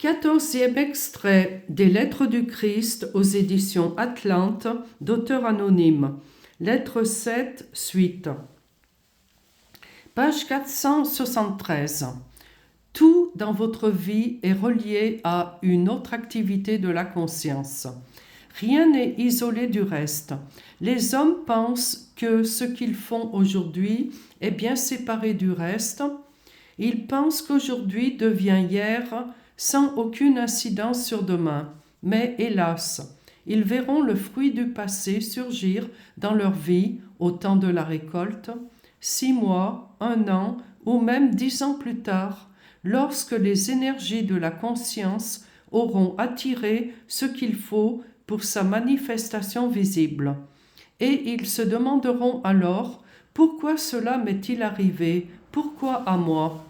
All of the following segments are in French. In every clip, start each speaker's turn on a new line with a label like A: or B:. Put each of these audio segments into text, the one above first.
A: 14e extrait des Lettres du Christ aux éditions Atlante, d'auteur anonyme. Lettre 7, suite. Page 473. Tout dans votre vie est relié à une autre activité de la conscience. Rien n'est isolé du reste. Les hommes pensent que ce qu'ils font aujourd'hui est bien séparé du reste. Ils pensent qu'aujourd'hui devient hier sans aucune incidence sur demain. Mais hélas, ils verront le fruit du passé surgir dans leur vie au temps de la récolte, 6 mois, 1 an ou même 10 ans plus tard, lorsque les énergies de la conscience auront attiré ce qu'il faut pour sa manifestation visible. Et ils se demanderont alors « Pourquoi cela m'est-il arrivé? Pourquoi à moi ?»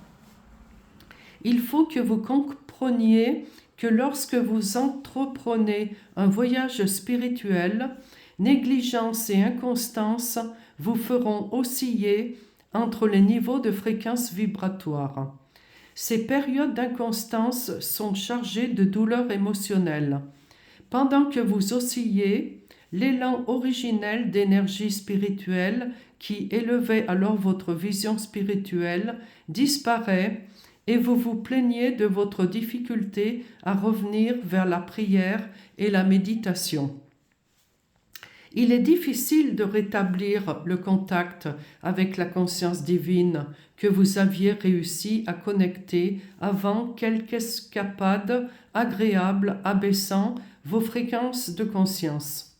A: Il faut que vous compreniez que lorsque vous entreprenez un voyage spirituel, négligence et inconstance vous feront osciller entre les niveaux de fréquence vibratoire. Ces périodes d'inconstance sont chargées de douleurs émotionnelles. Pendant que vous oscillez, l'élan originel d'énergie spirituelle qui élevait alors votre vision spirituelle disparaît et vous vous plaignez de votre difficulté à revenir vers la prière et la méditation. Il est difficile de rétablir le contact avec la conscience divine que vous aviez réussi à connecter avant quelque escapade agréable abaissant vos fréquences de conscience.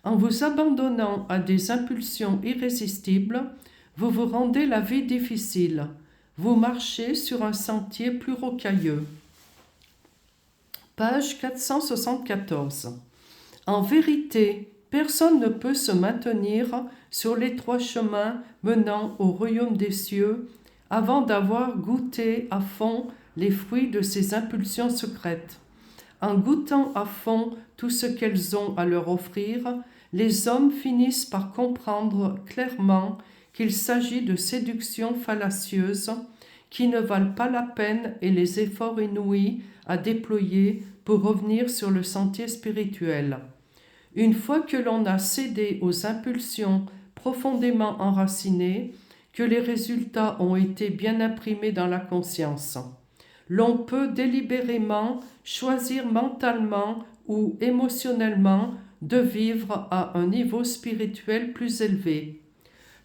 A: En vous abandonnant à des impulsions irrésistibles, vous vous rendez la vie difficile. Vous marchez sur un sentier plus rocailleux. Page 474. En vérité, personne ne peut se maintenir sur l'étroit chemin menant au royaume des cieux avant d'avoir goûté à fond les fruits de ses impulsions secrètes. En goûtant à fond tout ce qu'elles ont à leur offrir, les hommes finissent par comprendre clairement qu'il s'agit de séductions fallacieuses qui ne valent pas la peine et les efforts inouïs à déployer pour revenir sur le sentier spirituel. Une fois que l'on a cédé aux impulsions profondément enracinées, que les résultats ont été bien imprimés dans la conscience, l'on peut délibérément choisir mentalement ou émotionnellement de vivre à un niveau spirituel plus élevé.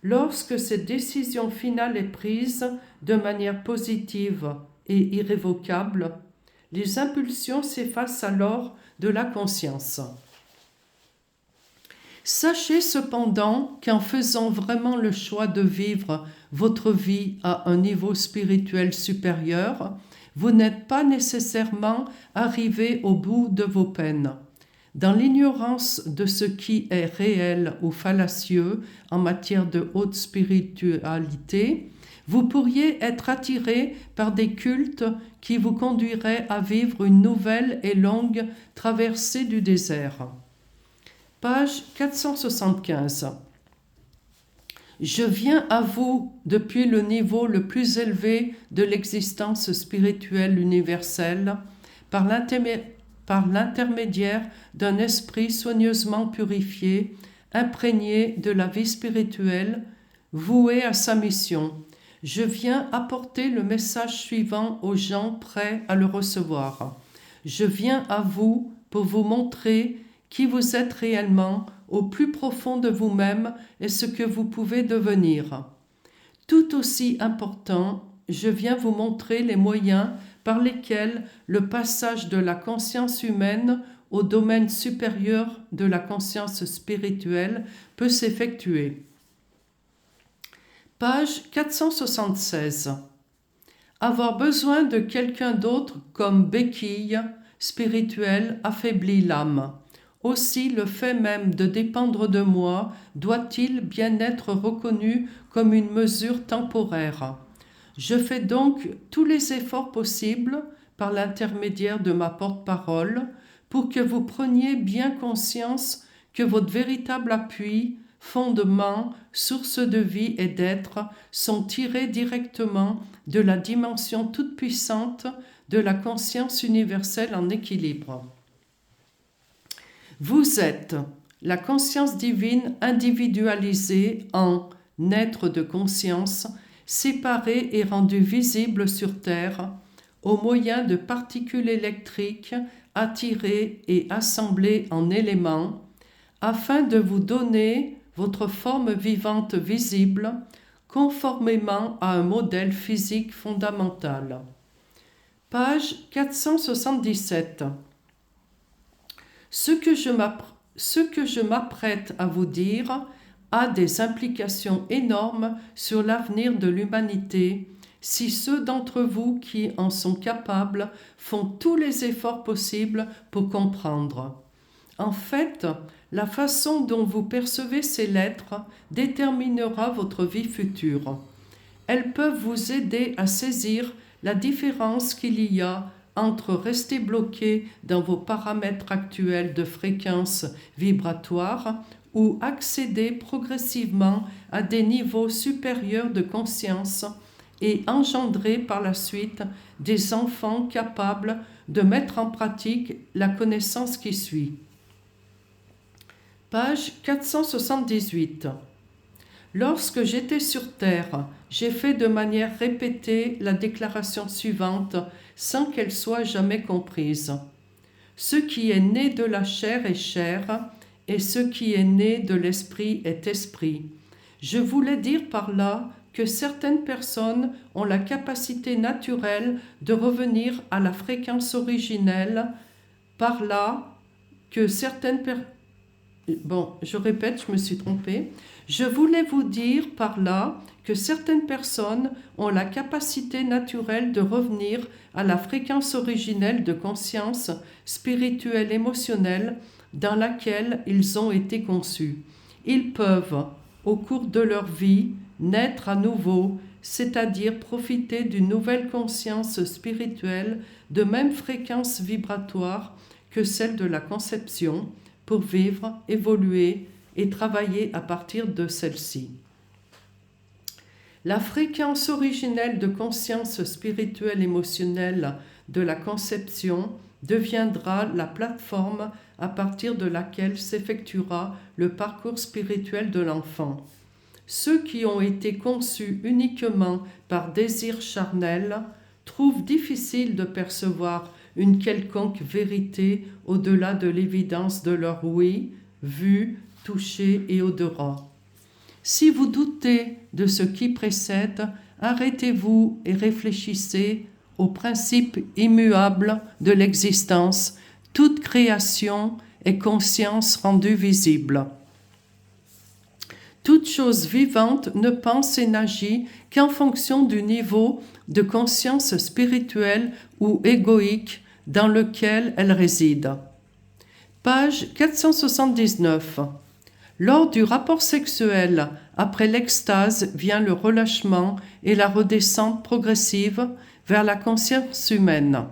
A: Lorsque cette décision finale est prise de manière positive et irrévocable, les impulsions s'effacent alors de la conscience. Sachez cependant qu'en faisant vraiment le choix de vivre votre vie à un niveau spirituel supérieur, vous n'êtes pas nécessairement arrivé au bout de vos peines. Dans l'ignorance de ce qui est réel ou fallacieux en matière de haute spiritualité, vous pourriez être attiré par des cultes qui vous conduiraient à vivre une nouvelle et longue traversée du désert. Page 475. Je viens à vous depuis le niveau le plus élevé de l'existence spirituelle universelle par l'intermédiaire d'un esprit soigneusement purifié, imprégné de la vie spirituelle, voué à sa mission. Je viens apporter le message suivant aux gens prêts à le recevoir. Je viens à vous pour vous montrer qui vous êtes réellement au plus profond de vous-même et ce que vous pouvez devenir. Tout aussi important, je viens vous montrer les moyens par lesquels le passage de la conscience humaine au domaine supérieur de la conscience spirituelle peut s'effectuer. Page 476. Avoir besoin de quelqu'un d'autre comme béquille spirituelle affaiblit l'âme. Aussi, le fait même de dépendre de moi doit-il bien être reconnu comme une mesure temporaire. Je fais donc tous les efforts possibles, par l'intermédiaire de ma porte-parole, pour que vous preniez bien conscience que votre véritable appui, fondement, source de vie et d'être sont tirés directement de la dimension toute-puissante de la conscience universelle en équilibre. Vous êtes la conscience divine individualisée en être de conscience, séparée et rendue visible sur Terre au moyen de particules électriques attirées et assemblées en éléments, afin de vous donner votre forme vivante visible, conformément à un modèle physique fondamental. Page 477. Ce que je m'apprête à vous dire a des implications énormes sur l'avenir de l'humanité si ceux d'entre vous qui en sont capables font tous les efforts possibles pour comprendre. En fait, la façon dont vous percevez ces lettres déterminera votre vie future. Elles peuvent vous aider à saisir la différence qu'il y a entre rester bloqué dans vos paramètres actuels de fréquence vibratoire ou accéder progressivement à des niveaux supérieurs de conscience et engendrer par la suite des enfants capables de mettre en pratique la connaissance qui suit. Page 478. Lorsque j'étais sur Terre, j'ai fait de manière répétée la déclaration suivante sans qu'elle soit jamais comprise. Ce qui est né de la chair est chair, et ce qui est né de l'esprit est esprit. Je voulais dire par là que certaines personnes ont la capacité naturelle de revenir à la fréquence originelle, par là que certaines personnes... Bon, je répète, je me suis trompée. Je voulais vous dire par là que certaines personnes ont la capacité naturelle de revenir à la fréquence originelle de conscience spirituelle émotionnelle dans laquelle ils ont été conçus. Ils peuvent, au cours de leur vie, naître à nouveau, c'est-à-dire profiter d'une nouvelle conscience spirituelle de même fréquence vibratoire que celle de la conception, pour vivre, évoluer et travailler à partir de celle-ci. La fréquence originelle de conscience spirituelle émotionnelle de la conception deviendra la plateforme à partir de laquelle s'effectuera le parcours spirituel de l'enfant. Ceux qui ont été conçus uniquement par désir charnel trouvent difficile de percevoir une quelconque vérité au-delà de l'évidence de leur ouïe, vue, toucher et odorat. Si vous doutez de ce qui précède, arrêtez-vous et réfléchissez au principe immuable de l'existence. Toute création est conscience rendue visible. Toute chose vivante ne pense et n'agit qu'en fonction du niveau de conscience spirituelle ou égoïque dans lequel elle réside. Page 479. Lors du rapport sexuel, après l'extase vient le relâchement et la redescente progressive vers la conscience humaine.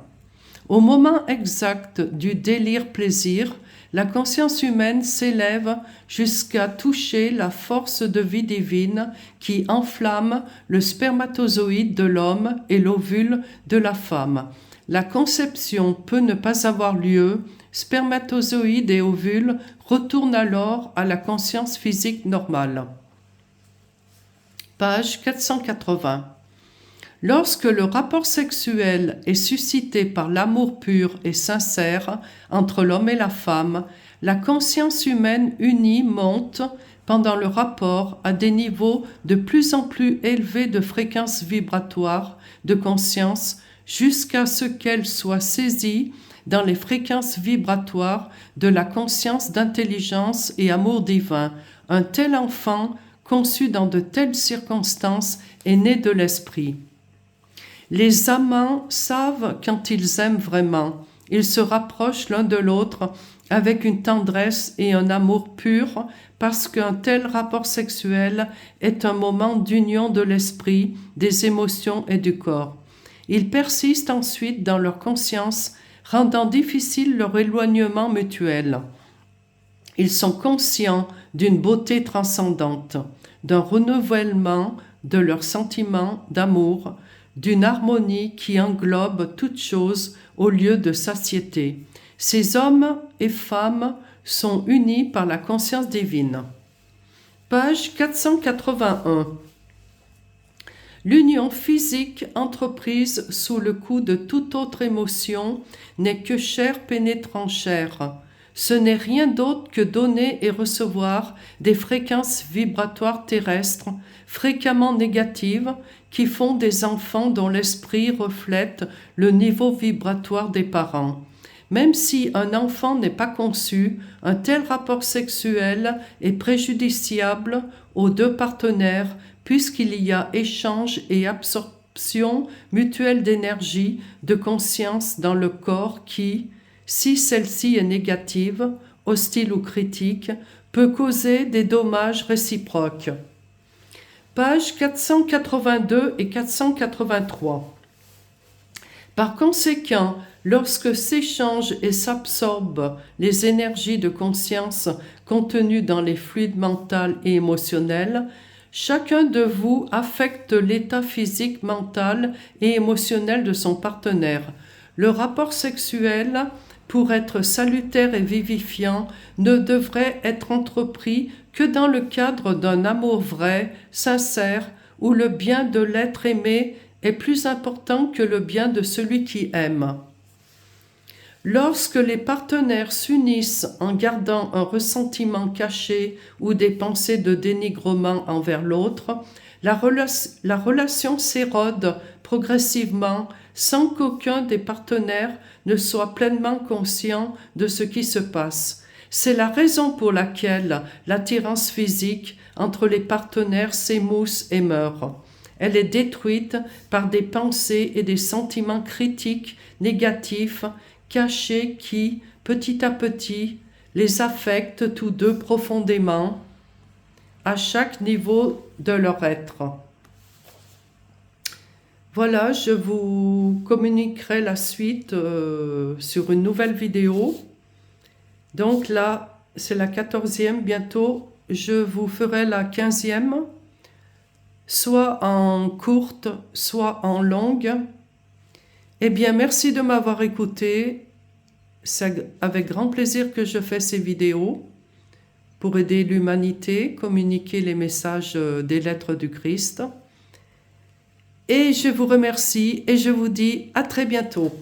A: Au moment exact du délire-plaisir, la conscience humaine s'élève jusqu'à toucher la force de vie divine qui enflamme le spermatozoïde de l'homme et l'ovule de la femme. La conception peut ne pas avoir lieu, spermatozoïde et ovule retournent alors à la conscience physique normale. Page 480. Lorsque le rapport sexuel est suscité par l'amour pur et sincère entre l'homme et la femme, la conscience humaine unie monte pendant le rapport à des niveaux de plus en plus élevés de fréquence vibratoire de conscience jusqu'à ce qu'elle soit saisie dans les fréquences vibratoires de la conscience d'intelligence et amour divin. Un tel enfant, conçu dans de telles circonstances, est né de l'esprit. Les amants savent quand ils aiment vraiment. Ils se rapprochent l'un de l'autre avec une tendresse et un amour pur parce qu'un tel rapport sexuel est un moment d'union de l'esprit, des émotions et du corps. Ils persistent ensuite dans leur conscience, rendant difficile leur éloignement mutuel. Ils sont conscients d'une beauté transcendante, d'un renouvellement de leurs sentiments d'amour, d'une harmonie qui englobe toute chose au lieu de satiété. Ces hommes et femmes sont unis par la conscience divine. Page 481. L'union physique entreprise sous le coup de toute autre émotion n'est que chair pénétrant chair. Ce n'est rien d'autre que donner et recevoir des fréquences vibratoires terrestres, fréquemment négatives, qui font des enfants dont l'esprit reflète le niveau vibratoire des parents. Même si un enfant n'est pas conçu, un tel rapport sexuel est préjudiciable aux deux partenaires puisqu'il y a échange et absorption mutuelle d'énergie, de conscience dans le corps qui, si celle-ci est négative, hostile ou critique, peut causer des dommages réciproques. Pages 482 et 483. Par conséquent, lorsque s'échangent et s'absorbent les énergies de conscience contenues dans les fluides mental et émotionnels, chacun de vous affecte l'état physique, mental et émotionnel de son partenaire. Le rapport sexuel, pour être salutaire et vivifiant, ne devrait être entrepris que dans le cadre d'un amour vrai, sincère, où le bien de l'être aimé est plus important que le bien de celui qui aime. Lorsque les partenaires s'unissent en gardant un ressentiment caché ou des pensées de dénigrement envers l'autre, la relation s'érode progressivement sans qu'aucun des partenaires ne soit pleinement conscient de ce qui se passe. C'est la raison pour laquelle l'attirance physique entre les partenaires s'émousse et meurt. Elle est détruite par des pensées et des sentiments critiques, négatifs, cachés qui, petit à petit, les affectent tous deux profondément, à chaque niveau de leur être. Voilà, je vous communiquerai la suite sur une nouvelle vidéo. Donc là, c'est la 14e, bientôt je vous ferai la 15e, soit en courte, soit en longue. Eh bien, merci de m'avoir écouté. C'est avec grand plaisir que je fais ces vidéos pour aider l'humanité, communiquer les messages des lettres du Christ. Et je vous remercie et je vous dis à très bientôt.